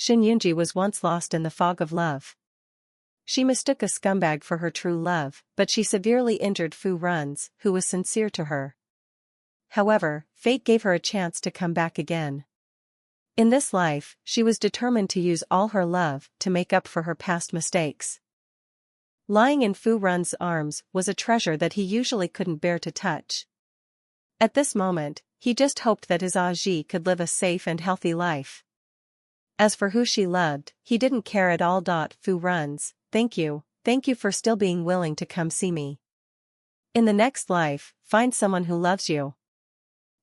Shen Yunzhi was once lost in the fog of love. She mistook a scumbag for her true love, but she severely injured Runze, who was sincere to her. However, fate gave her a chance to come back again. In this life, she was determined to use all her love to make up for her past mistakes. Lying in Runze's arms was a treasure that he usually couldn't bear to touch. At this moment, he just hoped that his Aji could live a safe and healthy life. As for who she loved, he didn't care at all. Runze, thank you for still being willing to come see me. In the next life, find someone who loves you.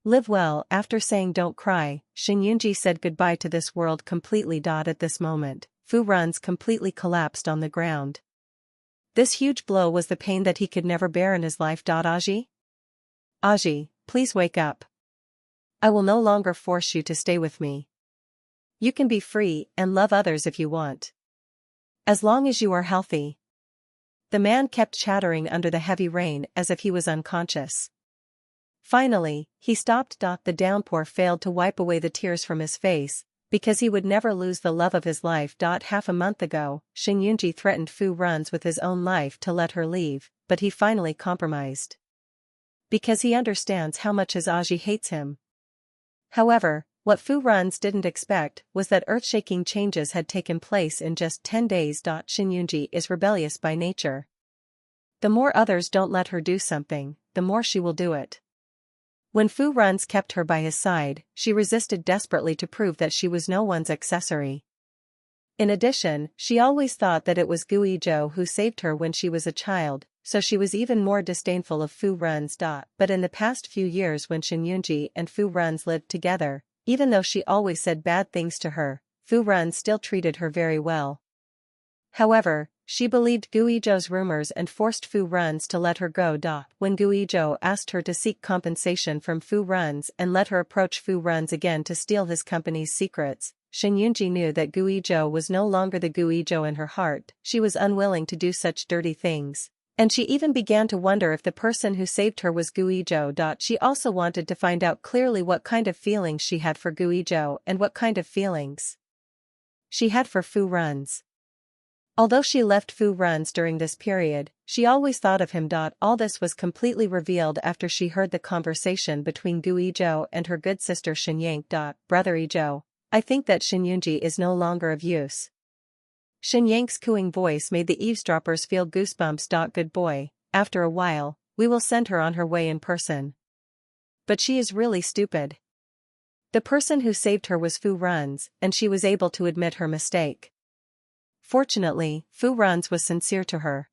Live well. After saying don't cry, Shen Yunzhi said goodbye to this world completely. At this moment, Runze completely collapsed on the ground. This huge blow was the pain that he could never bear in his life. Aji? Aji, please wake up. I will no longer force you to stay with me. You can be free and love others if you want. As long as you are healthy. The man kept chattering under the heavy rain as if he was unconscious. Finally, he stopped. The downpour failed to wipe away the tears from his face, because he would never lose the love of his life. Half a month ago, Shen Yunzhi threatened Runze with his own life to let her leave, but he finally compromised. Because he understands how much his Aji hates him. However, what Runze didn't expect was that earth-shaking changes had taken place in just 10 days. Shen Yunzhi is rebellious by nature. The more others don't let her do something, the more she will do it. When Runze kept her by his side, she resisted desperately to prove that she was no one's accessory. In addition, she always thought that it was Guizhou who saved her when she was a child, so she was even more disdainful of Runze. But in the past few years when Shen Yunzhi and Runze lived together, even though she always said bad things to her, Runze still treated her very well. However, she believed Guizhou's rumors and forced Runze to let her go. When Guizhou asked her to seek compensation from Runze and let her approach Runze again to steal his company's secrets, Shen Yunzhi knew that Guizhou was no longer the Guizhou in her heart. She was unwilling to do such dirty things. And she even began to wonder if the person who saved her was Guizhou. She also wanted to find out clearly what kind of feelings she had for Guizhou and what kind of feelings she had for Runze. Although she left Runze during this period, she always thought of him. All this was completely revealed after she heard the conversation between Guizhou and her good sister Shen Yunzhi. Brother Izhou, I think that Shen Yunzhi is no longer of use. Shen Yunzhi's cooing voice made the eavesdroppers feel goosebumps. Good boy, after a while, we will send her on her way in person. But she is really stupid. The person who saved her was Runze, and she was able to admit her mistake. Fortunately, Runze was sincere to her.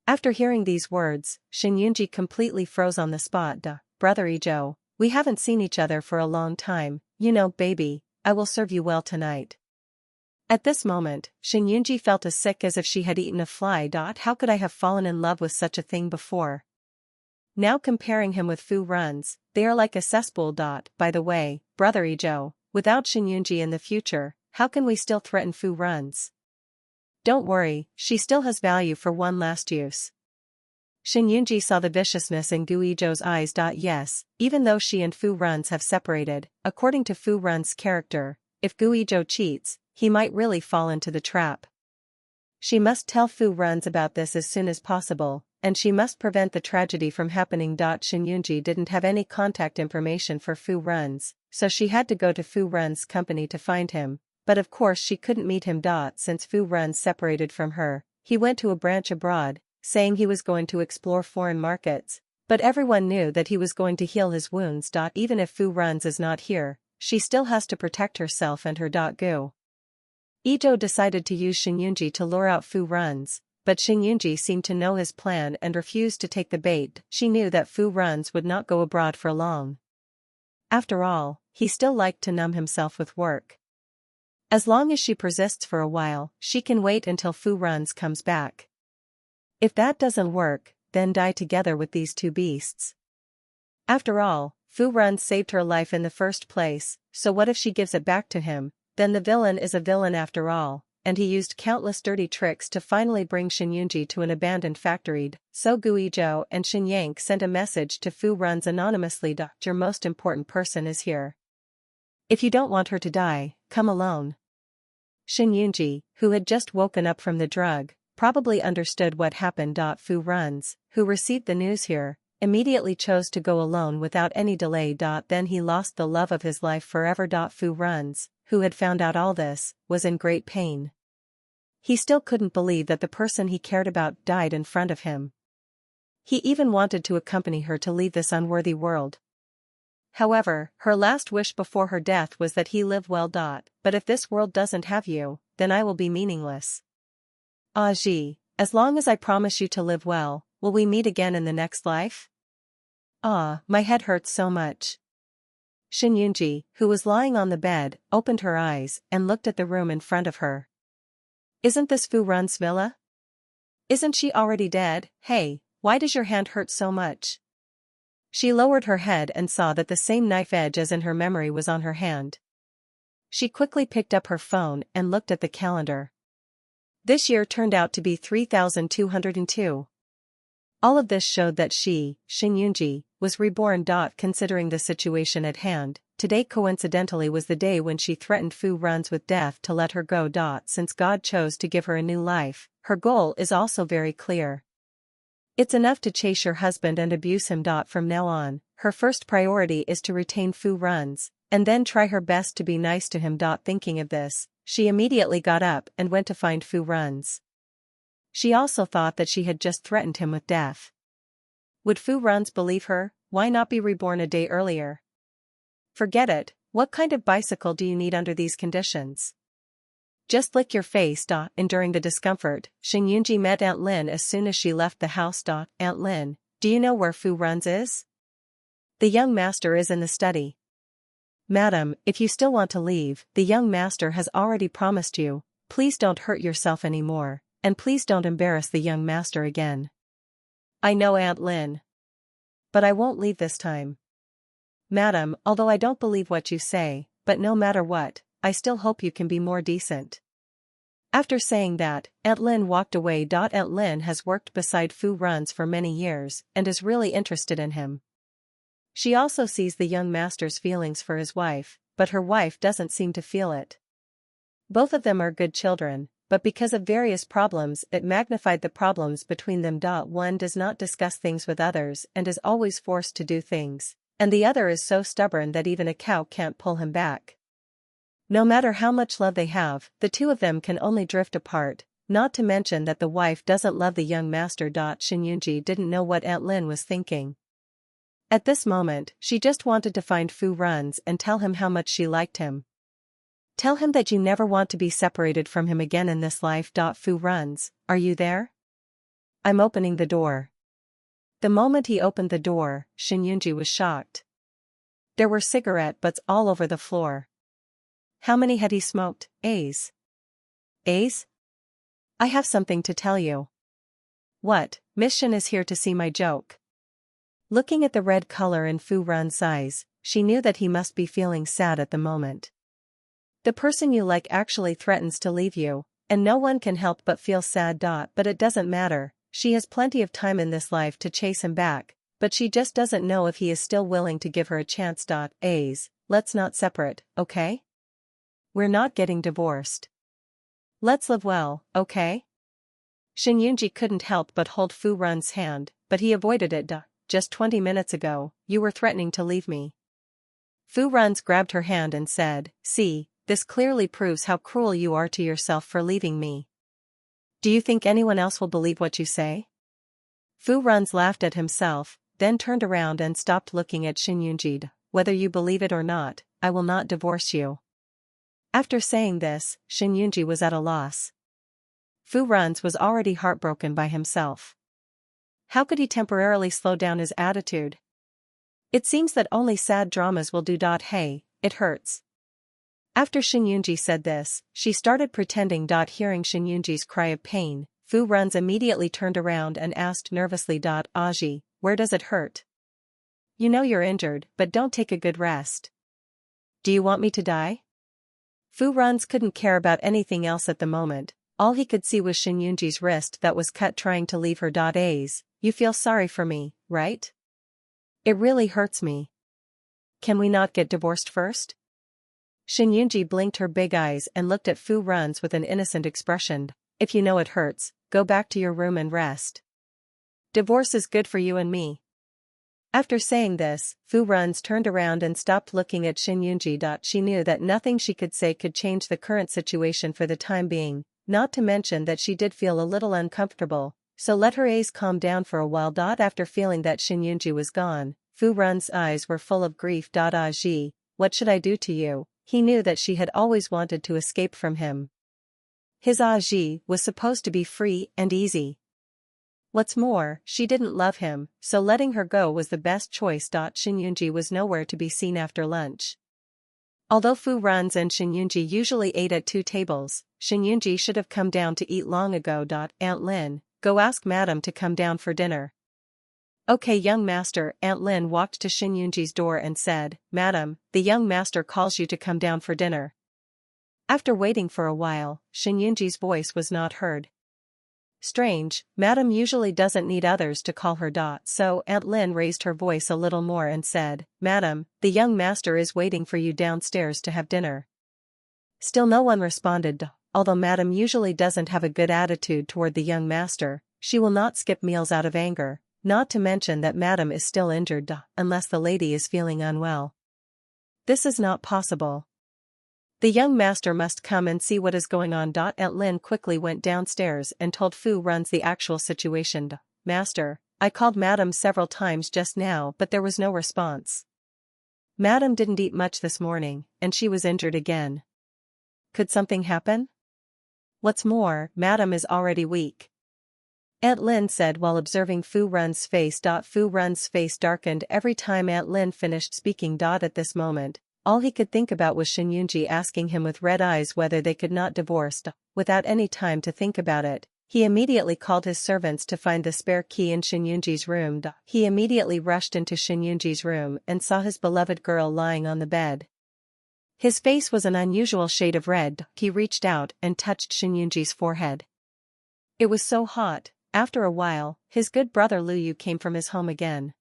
After hearing these words, Shen Yunzhi completely froze on the spot. Brother Izhou, we haven't seen each other for a long time, baby, I will serve you well tonight. At this moment, Shen Yunzhi felt as sick as if she had eaten a fly. How could I have fallen in love with such a thing before? Now comparing him with Runze, they are like a cesspool. By the way, Brother Izhou, without Shen Yunzhi in the future, how can we still threaten Runze? Don't worry, she still has value for one last use. Shen Yunzhi saw the viciousness in Guizhou's eyes. Yes, even though she and Runze have separated, according to Runze's character, if Guizhou cheats, he might really fall into the trap. She must tell Runze about this as soon as possible, and she must prevent the tragedy from happening. Shen Yunzhi didn't have any contact information for Runze, so she had to go to Runze's company to find him. But of course she couldn't meet him. Since Runze separated from her, he went to a branch abroad, saying he was going to explore foreign markets, but everyone knew that he was going to heal his wounds. Even if Runze is not here, she still has to protect herself and her. Guizhou decided to use Shen Yunzhi to lure out Runze, but Shen Yunzhi seemed to know his plan and refused to take the bait. She knew that Runze would not go abroad for long. After all, he still liked to numb himself with work. As long as she persists for a while, she can wait until Runze comes back. If that doesn't work, then die together with these two beasts. After all, Runze saved her life in the first place, so what if she gives it back to him? Then the villain is a villain after all, and he used countless dirty tricks to finally bring Shen Yunzhi to an abandoned factory. So Guizhou and Shen Yunzhi sent a message to Runze anonymously. Your most important person is here. If you don't want her to die, come alone. Shen Yunzhi, who had just woken up from the drug, probably understood what happened. Fu Runze, who received the news here, immediately chose to go alone without any delay. Then he lost the love of his life forever. Fu Runze, who had found out all this, was in great pain. He still couldn't believe that the person he cared about died in front of him. He even wanted to accompany her to leave this unworthy world. However, her last wish before her death was that he live well. But if this world doesn't have you, then I will be meaningless. Ji, as long as I promise you to live well, will we meet again in the next life? My head hurts so much. Shen Yunzhi, who was lying on the bed, opened her eyes and looked at the room in front of her. Isn't this Fu Runze's villa? Isn't she already dead? Hey, why does your hand hurt so much? She lowered her head and saw that the same knife edge as in her memory was on her hand. She quickly picked up her phone and looked at the calendar. This year turned out to be 3202. All of this showed that she, Shen Yunzhi, was reborn. Considering the situation at hand, today coincidentally was the day when she threatened Fu Runze with death to let her go. Since God chose to give her a new life, her goal is also very clear. It's enough to chase your husband and abuse him. From now on, her first priority is to retain Fu Runze, and then try her best to be nice to him. Thinking of this, she immediately got up and went to find Fu Runze. She also thought that she had just threatened him with death. Would Fu Runze believe her? Why not be reborn a day earlier? Forget it, what kind of bicycle do you need under these conditions? Just lick your face. Enduring the discomfort, Shen Yunzhi met Aunt Lin as soon as she left the house. Aunt Lin, do you know where Fu Runze is? The young master is in the study. Madam, if you still want to leave, the young master has already promised you. Please don't hurt yourself anymore, and please don't embarrass the young master again. I know, Aunt Lin. But I won't leave this time. Madam, although I don't believe what you say, but no matter what, I still hope you can be more decent. After saying that, Aunt Lin walked away. Aunt Lin has worked beside Fu Runze for many years and is really interested in him. She also sees the young master's feelings for his wife, but her wife doesn't seem to feel it. Both of them are good children, but because of various problems it magnified the problems between them. One does not discuss things with others and is always forced to do things, and the other is so stubborn that even a cow can't pull him back. No matter how much love they have, the two of them can only drift apart, not to mention that the wife doesn't love the young master. Shen Yunzhi didn't know what Aunt Lin was thinking. At this moment, she just wanted to find Fu Runze and tell him how much she liked him. Tell him that you never want to be separated from him again in this life. Fu Runze, are you there? I'm opening the door. The moment he opened the door, Shen Yunzhi was shocked. There were cigarette butts all over the floor. How many had he smoked? A's. A's? I have something to tell you. What? Miss Shen is here to see my joke. Looking at the red color in Fu Runze's eyes, she knew that he must be feeling sad at the moment. The person you like actually threatens to leave you, and no one can help but feel sad. But it doesn't matter, she has plenty of time in this life to chase him back, but she just doesn't know if he is still willing to give her a chance. A's, let's not separate, okay? We're not getting divorced. Let's live well, okay? Shen Yunzhi couldn't help but hold Fu Runze's hand, but he avoided it. Just 20 minutes ago, you were threatening to leave me. Fu Runze grabbed her hand and said, see, this clearly proves how cruel you are to yourself for leaving me. Do you think anyone else will believe what you say? Fu Runze laughed at himself, then turned around and stopped looking at Shen Yunzhi. Whether you believe it or not, I will not divorce you. After saying this, Shen Yunzhi was at a loss. Fu Runze was already heartbroken by himself. How could he temporarily slow down his attitude? It seems that only sad dramas will do. Hey, it hurts. After Shen Yunzhi said this, she started pretending. Hearing Shen Yunzhi's cry of pain, Fu Runze immediately turned around and asked nervously. Aji, where does it hurt? You know you're injured, but don't take a good rest. Do you want me to die? Fu Runze couldn't care about anything else at the moment. All he could see was Shen Yunzhi's wrist that was cut trying to leave her. A's, you feel sorry for me, right? It really hurts me. Can we not get divorced first? Shen Yunzhi blinked her big eyes and looked at Fu Runze with an innocent expression. If you know it hurts, go back to your room and rest. Divorce is good for you and me. After saying this, Fu Runze turned around and stopped looking at Shen Yunzhi. She knew that nothing she could say could change the current situation for the time being, not to mention that she did feel a little uncomfortable, so let her eyes calm down for a while. After feeling that Shen Yunzhi was gone, Fu Runze's eyes were full of grief. Ji, what should I do to you? He knew that she had always wanted to escape from him. His Ji was supposed to be free and easy. What's more, she didn't love him, so letting her go was the best choice. Shen Yunzhi was nowhere to be seen after lunch. Although Fu Runze and Shen Yunzhi usually ate at 2 tables, Shen Yunzhi should have come down to eat long ago. Aunt Lin, go ask Madam to come down for dinner. Okay, young master. Aunt Lin walked to Shen Yunzhi's door and said, Madam, the young master calls you to come down for dinner. After waiting for a while, Shen Yunzhi's voice was not heard. Strange, Madam usually doesn't need others to call her. So Aunt Lin raised her voice a little more and said, Madam, the young master is waiting for you downstairs to have dinner. Still no one responded. Although Madam usually doesn't have a good attitude toward the young master, she will not skip meals out of anger, not to mention that Madam is still injured, unless the lady is feeling unwell. This is not possible. The young master must come and see what is going on. Aunt Lin quickly went downstairs and told Fu Runze the actual situation. Master, I called Madam several times just now but there was no response. Madam didn't eat much this morning, and she was injured again. Could something happen? What's more, Madam is already weak. Aunt Lin said while observing Fu Runze's face. Fu Runze's face darkened every time Aunt Lin finished speaking. At this moment, all he could think about was Shen Yunzhi asking him with red eyes whether they could not divorce. Without any time to think about it, he immediately called his servants to find the spare key in Shen Yunzhi's room. He immediately rushed into Shen Yunzhi's room and saw his beloved girl lying on the bed. His face was an unusual shade of red. He reached out and touched Shen Yunzhi's forehead. It was so hot. After a while, his good brother Lu Yu came from his home again.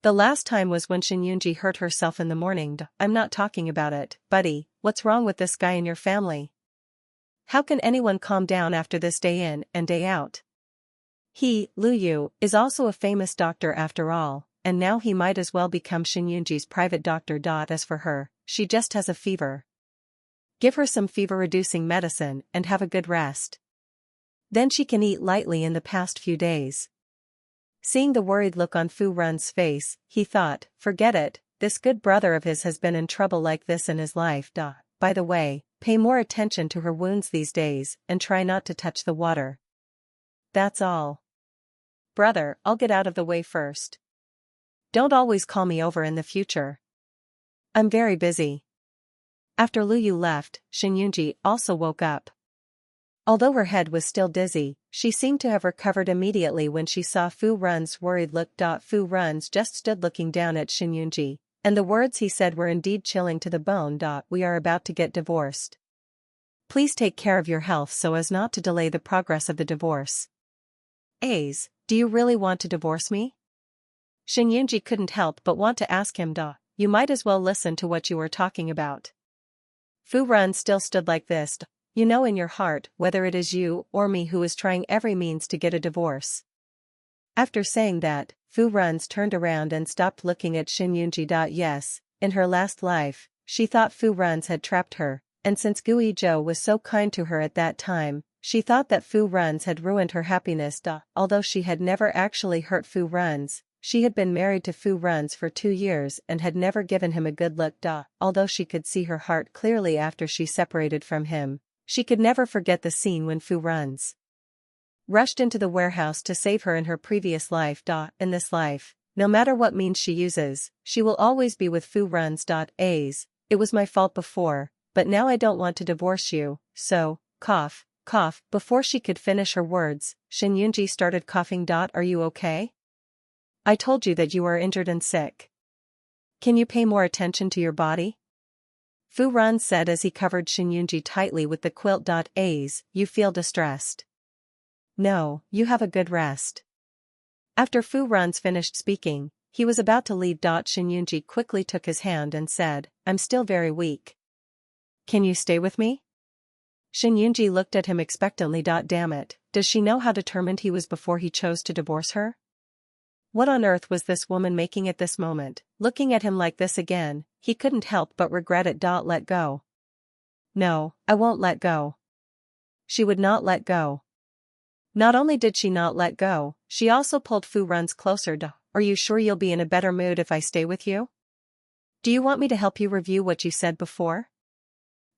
The last time was when Shen Yunzhi hurt herself in the morning. I'm not talking about it, buddy. What's wrong with this guy in your family? How can anyone calm down after this day in and day out? He, Lu Yu, is also a famous doctor after all, and now he might as well become Shen Yunzhi's private doctor. As for her, she just has a fever. Give her some fever-reducing medicine and have a good rest. Then she can eat lightly. In the past few days. Seeing the worried look on Fu Runze's face, he thought, forget it, this good brother of his has been in trouble like this in his life. By the way, pay more attention to her wounds these days and try not to touch the water. That's all. Brother, I'll get out of the way first. Don't always call me over in the future. I'm very busy. After Lu Yu left, Shen Yunzhi also woke up. Although her head was still dizzy, she seemed to have recovered immediately when she saw Fu Runze's worried look. Fu Runze just stood looking down at Shen Yunzhi, and the words he said were indeed chilling to the bone. We are about to get divorced. Please take care of your health so as not to delay the progress of the divorce. Do you really want to divorce me? Shen Yunzhi couldn't help but want to ask him. You might as well listen to what you are talking about. Fu Runze still stood like this. You know in your heart whether it is you or me who is trying every means to get a divorce. After saying that, Fu Runze turned around and stopped looking at Shen Yunzhi. Yes, in her last life, she thought Fu Runze had trapped her, and since Gui Zhou was so kind to her at that time, she thought that Fu Runze had ruined her happiness. Although she had never actually hurt Fu Runze, she had been married to Fu Runze for 2 years and had never given him a good look. Although she could see her heart clearly after she separated from him, she could never forget the scene when Fu Runze rushed into the warehouse to save her in her previous life. In this life, no matter what means she uses, she will always be with Fu Runze. It was my fault before, but now I don't want to divorce you, so, cough, cough. Before she could finish her words, Shen Yunzhi started coughing. Are you okay? I told you that you are injured and sick. Can you pay more attention to your body? Fu Runze said as he covered Shen Yunzhi tightly with the quilt. You feel distressed. No, you have a good rest. After Fu Runze finished speaking, he was about to leave. Shen Yunzhi quickly took his hand and said, I'm still very weak. Can you stay with me? Shen Yunzhi looked at him expectantly. Damn it, does she know how determined he was before he chose to divorce her? What on earth was this woman making at this moment? Looking at him like this again, he couldn't help but regret it. Let go. No, I won't let go. She would not let go. Not only did she not let go, she also pulled Fu Runze closer. Are you sure you'll be in a better mood if I stay with you? Do you want me to help you review what you said before?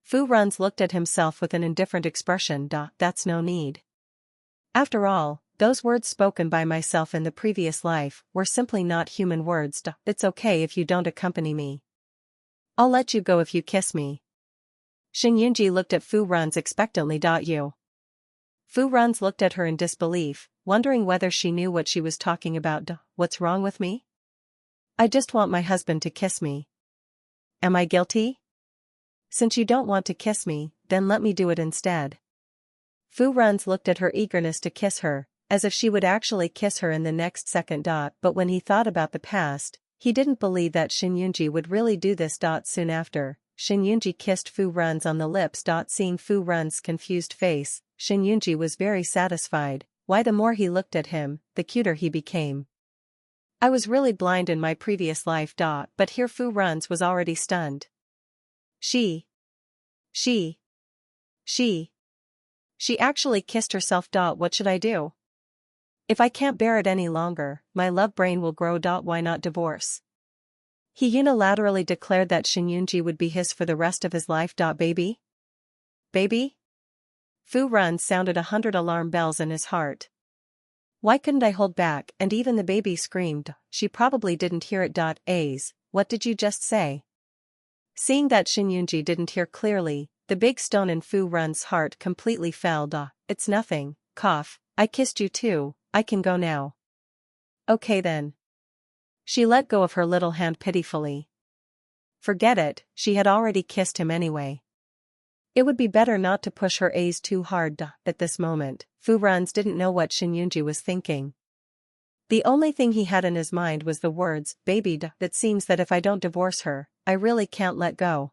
Fu Runze looked at himself with an indifferent expression. That's no need. After all, those words spoken by myself in the previous life were simply not human words. It's okay if you don't accompany me. I'll let you go if you kiss me. Shen Yunzhi looked at Fu Runze expectantly. You. Fu Runze looked at her in disbelief, wondering whether she knew what she was talking about. What's wrong with me? I just want my husband to kiss me. Am I guilty? Since you don't want to kiss me, then let me do it instead. Fu Runze looked at her eagerness to kiss her, as if she would actually kiss her in the next second. But when he thought about the past, he didn't believe that Shen Yunzhi would really do this. Soon after, Shen Yunzhi kissed Fu Runze on the lips. Seeing Fu Runze's confused face, Shen Yunzhi was very satisfied. Why, the more he looked at him, the cuter he became. I was really blind in my previous life. But here Fu Runze was already stunned. She actually kissed herself. What should I do? If I can't bear it any longer, my love brain will grow. Why not divorce? He unilaterally declared that Shen Yunzhi would be his for the rest of his life. Baby? Baby? Fu Runze sounded 100 alarm bells in his heart. Why couldn't I hold back? And even the baby screamed. She probably didn't hear it. What did you just say? Seeing that Shen Yunzhi didn't hear clearly, the big stone in Fu Runze's heart completely fell. It's nothing. Cough. I kissed you too. I can go now. Okay then. She let go of her little hand pitifully. Forget it, she had already kissed him anyway. It would be better not to push her A's too hard. At this moment, Fu Runze didn't know what Shen Yunzhi was thinking. The only thing he had in his mind was the words, baby. That seems that if I don't divorce her, I really can't let go.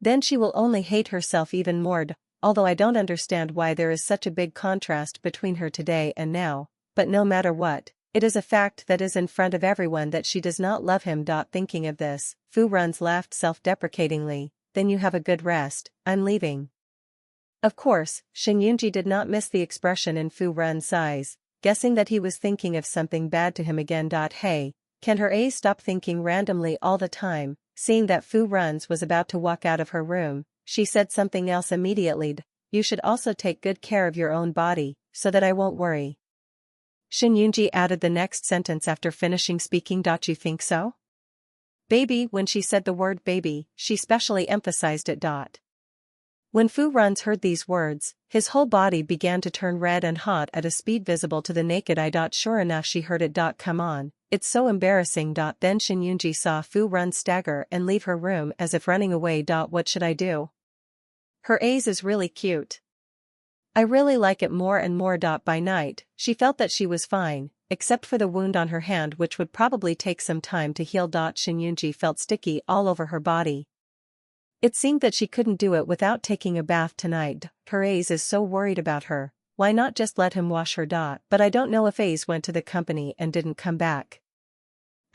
Then she will only hate herself even more. Although I don't understand why there is such a big contrast between her today and now, but no matter what, it is a fact that is in front of everyone that she does not love him. Thinking of this, Fu Runze laughed self-deprecatingly. Then you have a good rest, I'm leaving. Of course, Shen Yunzhi did not miss the expression in Fu Runze's eyes, guessing that he was thinking of something bad to him again. Hey, can her A stop thinking randomly all the time? Seeing that Fu Runze was about to walk out of her room, she said something else immediately. You should also take good care of your own body, so that I won't worry. Shen Yunzhi added the next sentence after finishing speaking. You think so? Baby. When she said the word baby, she specially emphasized it. When Fu Runze heard these words, his whole body began to turn red and hot at a speed visible to the naked eye. Sure enough, she heard it. Come on, it's so embarrassing. Then Shen Yunzhi saw Fu Runze stagger and leave her room as if running away. What should I do? Her A's is really cute. I really like it more and more. By night, she felt that she was fine, except for the wound on her hand, which would probably take some time to heal. Shen Yunzhi felt sticky all over her body. It seemed that she couldn't do it without taking a bath tonight. Her A's is so worried about her. Why not just let him wash her? But I don't know if A's went to the company and didn't come back.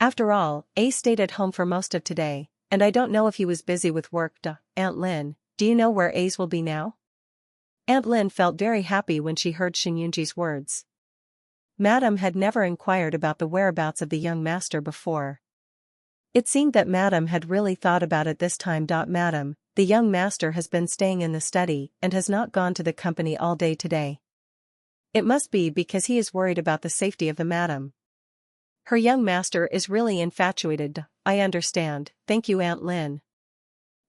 After all, A stayed at home for most of today, and I don't know if he was busy with work. Aunt Lin, do you know where A's will be now? Aunt Lin felt very happy when she heard Shen Yunzhi's words. Madame had never inquired about the whereabouts of the young master before. It seemed that Madame had really thought about it this time. Madame, the young master has been staying in the study and has not gone to the company all day today. It must be because he is worried about the safety of the madam. Her young master is really infatuated. I understand, thank you Aunt Lin.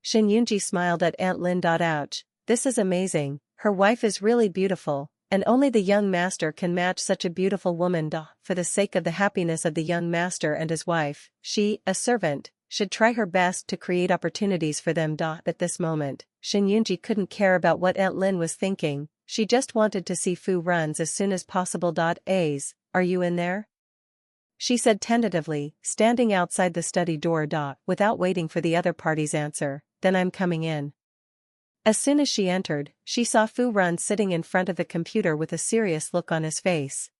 Shen Yunzhi smiled at Aunt Lin. Ouch, this is amazing, her wife is really beautiful, and only the young master can match such a beautiful woman. For the sake of the happiness of the young master and his wife, she, a servant, should try her best to create opportunities for them. At this moment, Shen Yunzhi couldn't care about what Aunt Lin was thinking, she just wanted to see Fu Runze as soon as possible. A's, are you in there? She said tentatively, standing outside the study door. Without waiting for the other party's answer, then I'm coming in. As soon as she entered, she saw Fu Runze sitting in front of the computer with a serious look on his face.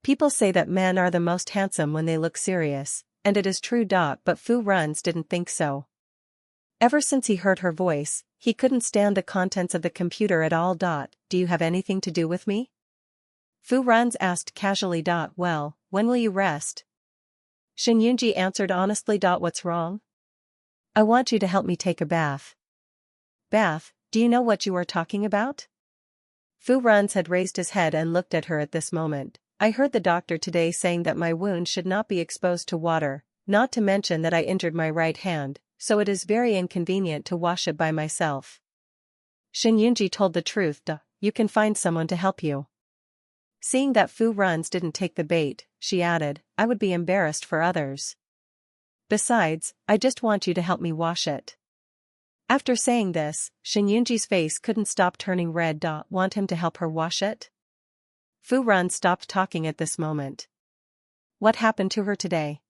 People say that men are the most handsome when they look serious, and it is true. But Fu Runze didn't think so. Ever since he heard her voice, he couldn't stand the contents of the computer at all. Do you have anything to do with me? Fu Runze asked casually. Well, when will you rest? Shen Yunzhi answered honestly. What's wrong? I want you to help me take a bath. Bath, do you know what you are talking about? Fu Runze had raised his head and looked at her at this moment. I heard the doctor today saying that my wound should not be exposed to water, not to mention that I injured my right hand, so it is very inconvenient to wash it by myself. Shen Yunzhi told the truth. You can find someone to help you. Seeing that Fu Runze didn't take the bait, she added, I would be embarrassed for others. Besides, I just want you to help me wash it. After saying this, Shen Yunzhi's face couldn't stop turning red. Want him to help her wash it? Fu Runze stopped talking at this moment. What happened to her today?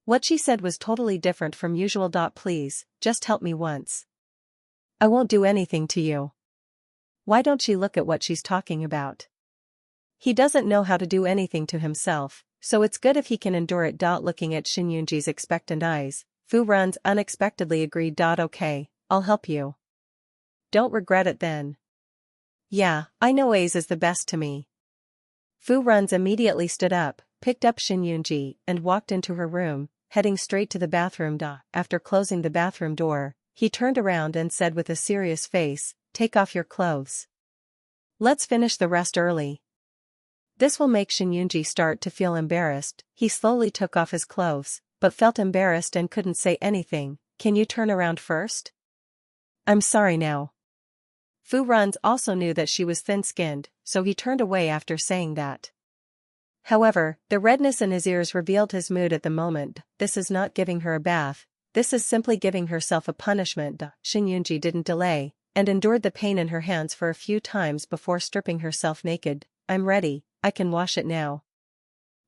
What she said was totally different from usual. Please, just help me once. I won't do anything to you. Why don't she look at what she's talking about? He doesn't know how to do anything to himself, so it's good if he can endure it. Looking at Shen Yunzhi's expectant eyes, Fu Runze unexpectedly agreed. Okay, I'll help you. Don't regret it then. Yeah, I know A's is the best to me. Fu Runze immediately stood up, picked up Shen Yunzhi, and walked into her room, heading straight to the bathroom. After closing the bathroom door, he turned around and said with a serious face, take off your clothes. Let's finish the rest early. This will make Shen Yunzhi start to feel embarrassed. He slowly took off his clothes, but felt embarrassed and couldn't say anything. Can you turn around first? I'm sorry now. Fu Runze also knew that she was thin-skinned, so he turned away after saying that. However, the redness in his ears revealed his mood at the moment. This is not giving her a bath, this is simply giving herself a punishment. Shen Yunzhi didn't delay, and endured the pain in her hands for a few times before stripping herself naked. I'm ready, I can wash it now.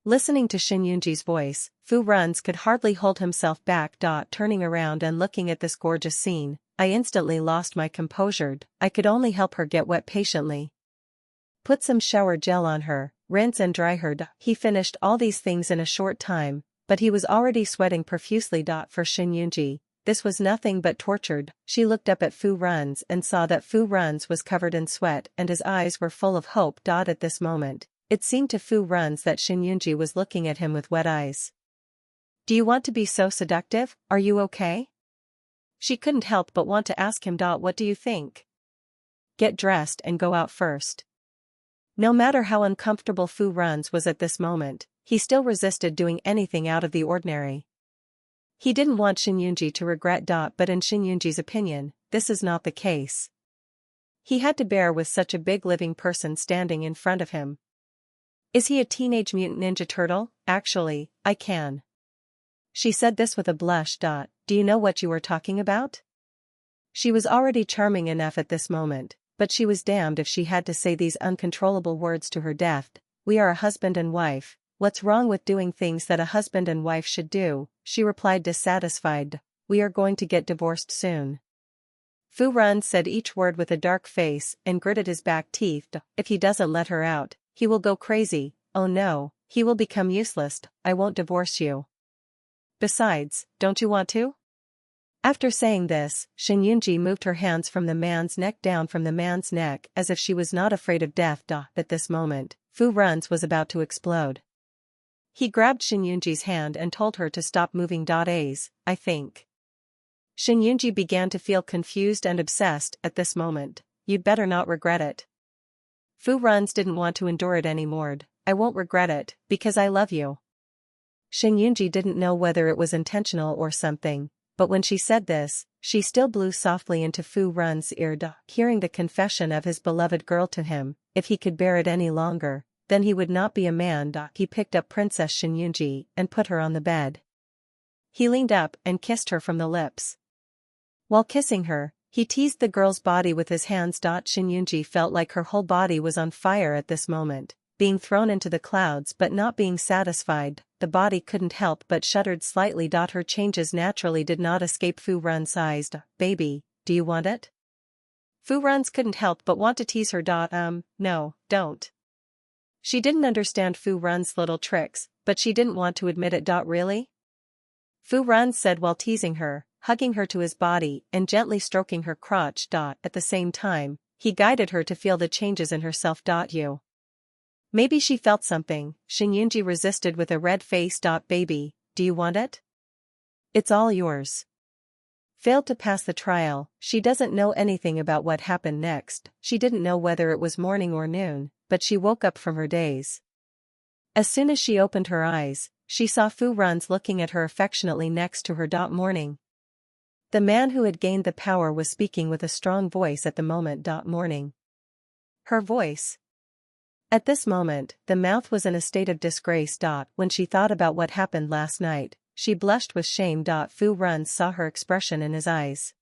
Listening to Shen Yunzhi's voice, Fu Runze could hardly hold himself back. Turning around and looking at this gorgeous scene, I instantly lost my composure. I could only help her get wet patiently. Put some shower gel on her, rinse and dry her. He finished all these things in a short time, but he was already sweating profusely. For Shen Yunzhi, this was nothing but torture. She looked up at Fu Runze and saw that Fu Runze was covered in sweat and his eyes were full of hope. At this moment, it seemed to Fu Runze that Shen Yunzhi was looking at him with wet eyes. Do you want to be so seductive? Are you okay? She couldn't help but want to ask him. What do you think? Get dressed and go out first. No matter how uncomfortable Fu Runze was at this moment, he still resisted doing anything out of the ordinary. He didn't want Shen Yunzhi to regret. But in Shen Yunzhi's opinion, this is not the case. He had to bear with such a big living person standing in front of him. Is he a Teenage Mutant Ninja Turtle? Actually, I can. She said this with a blush. Do you know what you are talking about? She was already charming enough at this moment, but she was damned if she had to say these uncontrollable words to her death. We are a husband and wife. What's wrong with doing things that a husband and wife should do? She replied dissatisfied. We are going to get divorced soon. Fu Runze said each word with a dark face and gritted his back teeth. If he doesn't let her out, he will go crazy. Oh no, he will become useless. I won't divorce you. Besides, don't you want to? After saying this, Shen Yunzhi moved her hands from the man's neck down from the man's neck as if she was not afraid of death. At this moment, Fu Runze was about to explode. He grabbed Shen Yunzhi's hand and told her to stop moving. A's, I think. Shen Yunzhi began to feel confused and obsessed at this moment. You'd better not regret it. Fu Runze didn't want to endure it anymore. I won't regret it, because I love you. Shen Yunzhi didn't know whether it was intentional or something, but when she said this, she still blew softly into Fu Runze's ear. Hearing the confession of his beloved girl to him, if he could bear it any longer, then he would not be a man. He picked up Princess Shen Yunzhi and put her on the bed. He leaned up and kissed her from the lips. While kissing her, he teased the girl's body with his hands. Shen Yunzhi felt like her whole body was on fire at this moment, being thrown into the clouds but not being satisfied. The body couldn't help but shuddered slightly. Her changes naturally did not escape Fu Runze's eyes. Baby, do you want it? Fu Runze couldn't help but want to tease her. No, don't. She didn't understand Fu Runze's little tricks, but she didn't want to admit it. Really? Fu Runze said while teasing her, hugging her to his body and gently stroking her crotch. At the same time, he guided her to feel the changes in herself. You. Maybe she felt something. Shen Yunzhi resisted with a red face. Baby, do you want it? It's all yours. Failed to pass the trial. She doesn't know anything about what happened next. She didn't know whether it was morning or noon, but she woke up from her daze. As soon as she opened her eyes, she saw Fu Runze looking at her affectionately next to her. Morning. The man who had gained the power was speaking with a strong voice at the moment. Morning. Her voice. At this moment, the mouth was in a state of disgrace. When she thought about what happened last night, she blushed with shame. Fu Runze saw her expression in his eyes.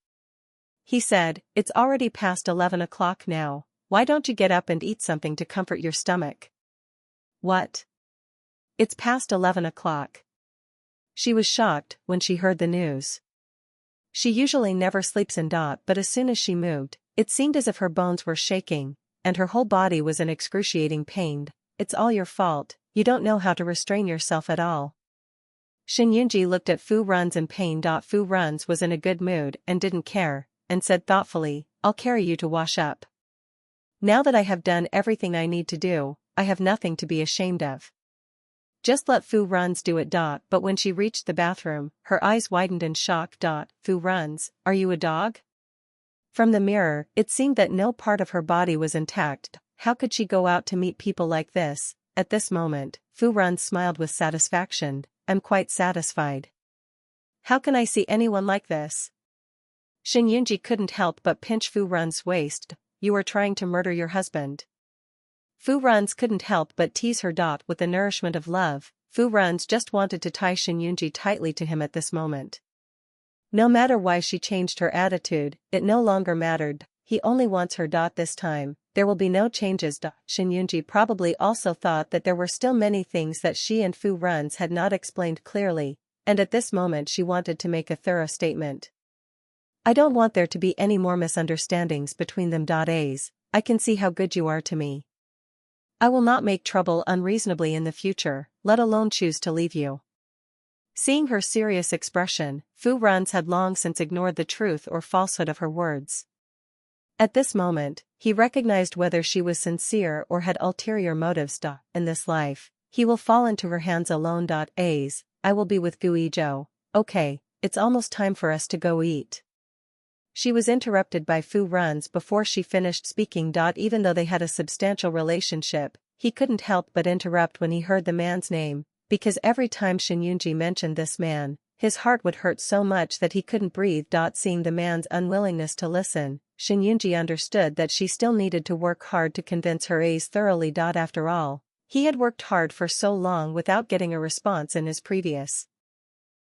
He said, "It's already past 11 o'clock now, why don't you get up and eat something to comfort your stomach?" What? It's past 11 o'clock. She was shocked when she heard the news. She usually never sleeps in. But as soon as she moved, it seemed as if her bones were shaking, and her whole body was in excruciating pain. It's all your fault, you don't know how to restrain yourself at all. Shen Yunzhi looked at Fu Runze in pain. Fu Runze was in a good mood and didn't care, and said thoughtfully, "I'll carry you to wash up. Now that I have done everything I need to do, I have nothing to be ashamed of." Just let Fu Runze do it. But when she reached the bathroom, her eyes widened in shock. Fu Runze, are you a dog? From the mirror, it seemed that no part of her body was intact. How could she go out to meet people like this? At this moment, Fu Runze smiled with satisfaction. "I'm quite satisfied. How can I see anyone like this?" Shen Yunzhi couldn't help but pinch Fu Runze's waist. "You are trying to murder your husband." Fu Runze couldn't help but tease her. With the nourishment of love, Fu Runze just wanted to tie Shen Yunzhi tightly to him at this moment. No matter why she changed her attitude, it no longer mattered. He only wants her. This time, there will be no changes. Shen Yunzhi probably also thought that there were still many things that she and Fu Runze had not explained clearly, and at this moment she wanted to make a thorough statement. "I don't want there to be any more misunderstandings between them. I can see how good you are to me. I will not make trouble unreasonably in the future, let alone choose to leave you." Seeing her serious expression, Fu Runze had long since ignored the truth or falsehood of her words. At this moment, he recognized whether she was sincere or had ulterior motives. In this life, he will fall into her hands alone. I will be with Guizhou. Okay, it's almost time for us to go eat. She was interrupted by Fu Runze before she finished speaking. Even though they had a substantial relationship, he couldn't help but interrupt when he heard the man's name, because every time Shen Yunzhi mentioned this man, his heart would hurt so much that he couldn't breathe. Seeing the man's unwillingness to listen, Shen Yunzhi understood that she still needed to work hard to convince her thoroughly. After all, he had worked hard for so long without getting a response in his previous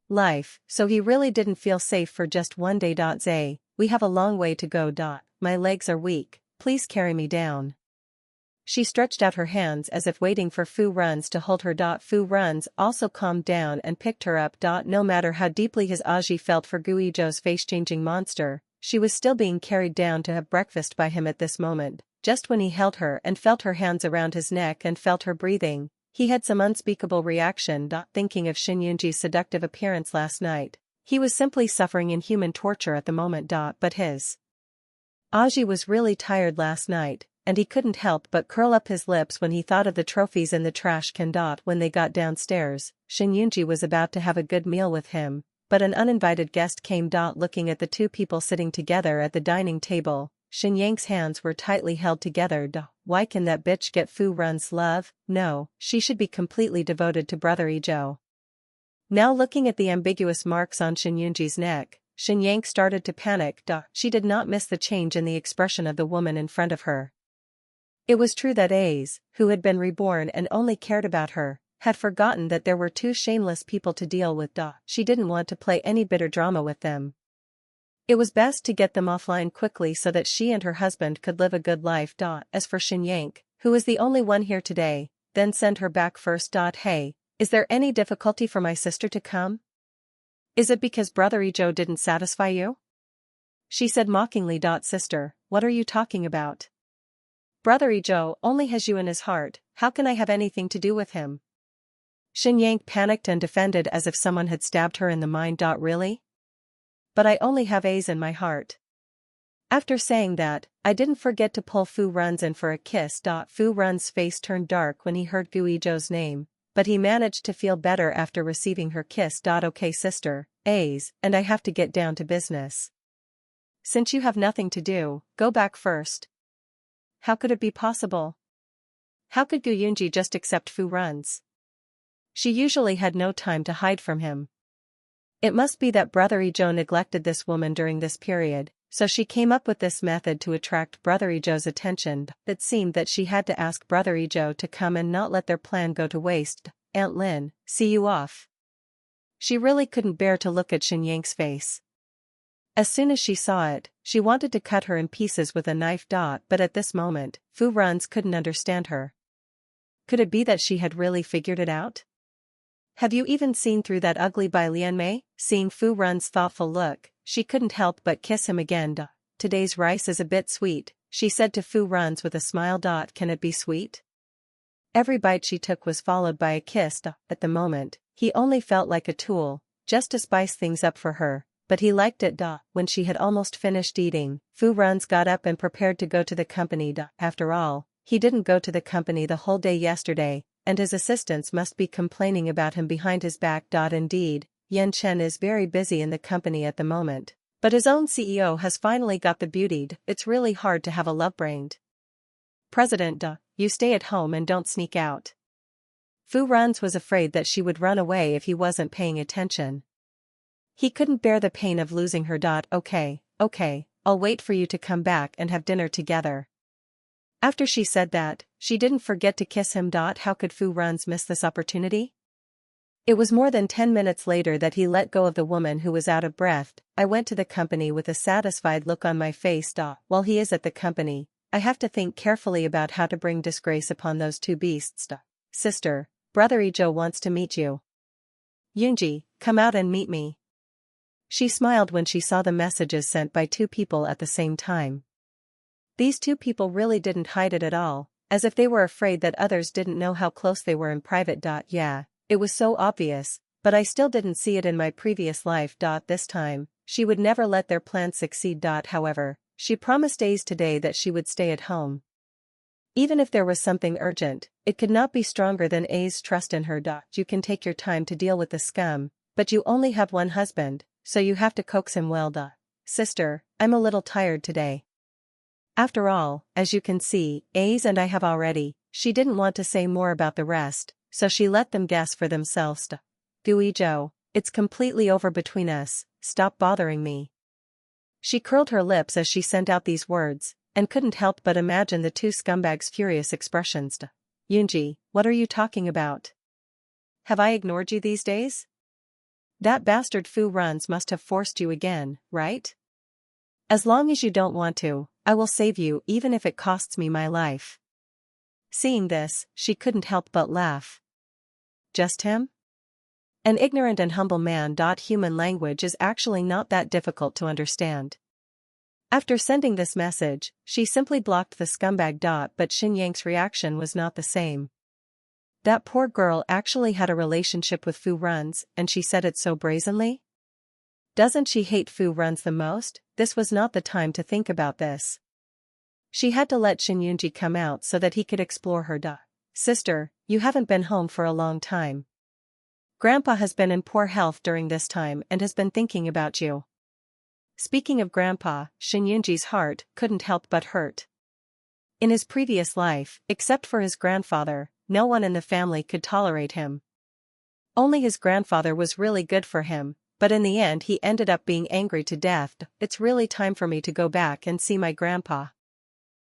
life, so he really didn't feel safe for just one day. "Zay, we have a long way to go. My legs are weak, please carry me down." She stretched out her hands as if waiting for Fu Runze to hold her. Fu Runze also calmed down and picked her up. No matter how deeply his Aji felt for Guizhou's face-changing monster, she was still being carried down to have breakfast by him at this moment. Just when he held her and felt her hands around his neck and felt her breathing, he had some unspeakable reaction. Thinking of Shen Yunzhi's seductive appearance last night, he was simply suffering inhuman torture at the moment. But his Aji was really tired last night, and he couldn't help but curl up his lips when he thought of the trophies in the trash can. When they got downstairs, Shen Yunzhi was about to have a good meal with him, but an uninvited guest came. Looking at the two people sitting together at the dining table, Shen Yang's hands were tightly held together. Why can that bitch get Fu Runze's love? No, she should be completely devoted to Brother Izhou. Now looking at the ambiguous marks on Shen Yunzhi's neck, Shen Yang started to panic. She did not miss the change in the expression of the woman in front of her. It was true that A's, who had been reborn and only cared about her, had forgotten that there were two shameless people to deal with. She didn't want to play any bitter drama with them. It was best to get them offline quickly so that she and her husband could live a good life. As for Shen Yang, who is the only one here today, then send her back first. Hey, is there any difficulty for my sister to come? Is it because Brother Izhou didn't satisfy you? She said mockingly. Sister, what are you talking about? Brother Zhou only has you in his heart, how can I have anything to do with him? Shen Yunzhi panicked and defended as if someone had stabbed her in the mind. Really? But I only have A's in my heart. After saying that, I didn't forget to pull Fu Runze in for a kiss. Fu Runze's face turned dark when he heard Gu Yizhou's name, but he managed to feel better after receiving her kiss. Okay sister, A's, and I have to get down to business. Since you have nothing to do, go back first. How could it be possible? How could Gu Yunzhi just accept Fu Runze? She usually had no time to hide from him. It must be that Brother Zhou neglected this woman during this period, so she came up with this method to attract Brother Zhou's attention. It seemed that she had to ask Brother Zhou to come and not let their plan go to waste. Aunt Lin, see you off. She really couldn't bear to look at Shen Yunzhi's face. As soon as she saw it, she wanted to cut her in pieces with a knife. But at this moment, Fu Runze couldn't understand her. Could it be that she had really figured it out? Have you even seen through that ugly Bai Lianmei? Seeing Fu Runze's thoughtful look, she couldn't help but kiss him again. Today's rice is a bit sweet, she said to Fu Runze with a smile. Can it be sweet? Every bite she took was followed by a kiss. At the moment, he only felt like a tool, just to spice things up for her. But he liked it. When she had almost finished eating, Fu Runze got up and prepared to go to the company. After all, he didn't go to the company the whole day yesterday, and his assistants must be complaining about him behind his back. Indeed, Yan Chen is very busy in the company at the moment, but his own CEO has finally got the beauty. It's really hard to have a love-brained president. You stay at home and don't sneak out. Fu Runze was afraid that she would run away if he wasn't paying attention. He couldn't bear the pain of losing her. Okay, I'll wait for you to come back and have dinner together. After she said that, she didn't forget to kiss him. How could Fu Runze miss this opportunity? It was more than 10 minutes later that he let go of the woman who was out of breath. I went to the company with a satisfied look on my face. While he is at the company, I have to think carefully about how to bring disgrace upon those two beasts. Sister, Brother Zhou wants to meet you. Yunzhi, come out and meet me. She smiled when she saw the messages sent by two people at the same time. These two people really didn't hide it at all, as if they were afraid that others didn't know how close they were in private. Yeah, it was so obvious, but I still didn't see it in my previous life. This time, she would never let their plan succeed. However, she promised A's today that she would stay at home. Even if there was something urgent, it could not be stronger than A's trust in her. You can take your time to deal with the scum, but you only have one husband, so you have to coax him well. Sister, I'm a little tired today. After all, as you can see, A's and I have already. She didn't want to say more about the rest, so she let them guess for themselves. Gu Yizhou, it's completely over between us, stop bothering me. She curled her lips as she sent out these words, and couldn't help but imagine the two scumbags' furious expressions. Yunzhi, what are you talking about? Have I ignored you these days? That bastard Fu Runze must have forced you again, right? As long as you don't want to, I will save you even if it costs me my life. Seeing this, she couldn't help but laugh. Just him? An ignorant and humble man. Human language is actually not that difficult to understand. After sending this message, she simply blocked the scumbag. But Shen Yunzhi's reaction was not the same. That poor girl actually had a relationship with Fu Runze, and she said it so brazenly? Doesn't she hate Fu Runze the most? This was not the time to think about this. She had to let Shen Yunzhi come out so that he could explore her. Sister, you haven't been home for a long time. Grandpa has been in poor health during this time and has been thinking about you. Speaking of Grandpa, Shen Yunzhi's heart couldn't help but hurt. In his previous life, except for his grandfather, no one in the family could tolerate him. Only his grandfather was really good for him, but in the end he ended up being angry to death. It's really time for me to go back and see my grandpa.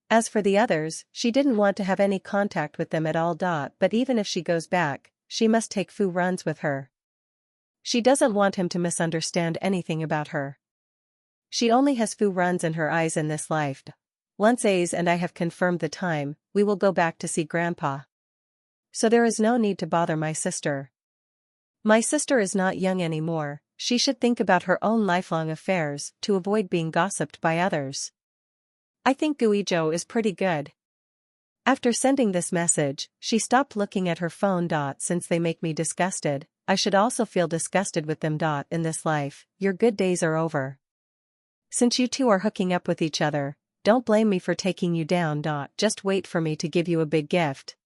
As for the others, she didn't want to have any contact with them at all. But even if she goes back, she must take Fu Runze with her. She doesn't want him to misunderstand anything about her. She only has Fu Runze in her eyes in this life. Once A's and I have confirmed the time, we will go back to see Grandpa. So there is no need to bother my sister. My sister is not young anymore, she should think about her own lifelong affairs to avoid being gossiped by others. I think Guizhou is pretty good. After sending this message, she stopped looking at her phone. Since they make me disgusted, I should also feel disgusted with them. In this life, your good days are over. Since you two are hooking up with each other, don't blame me for taking you down. Just wait for me to give you a big gift.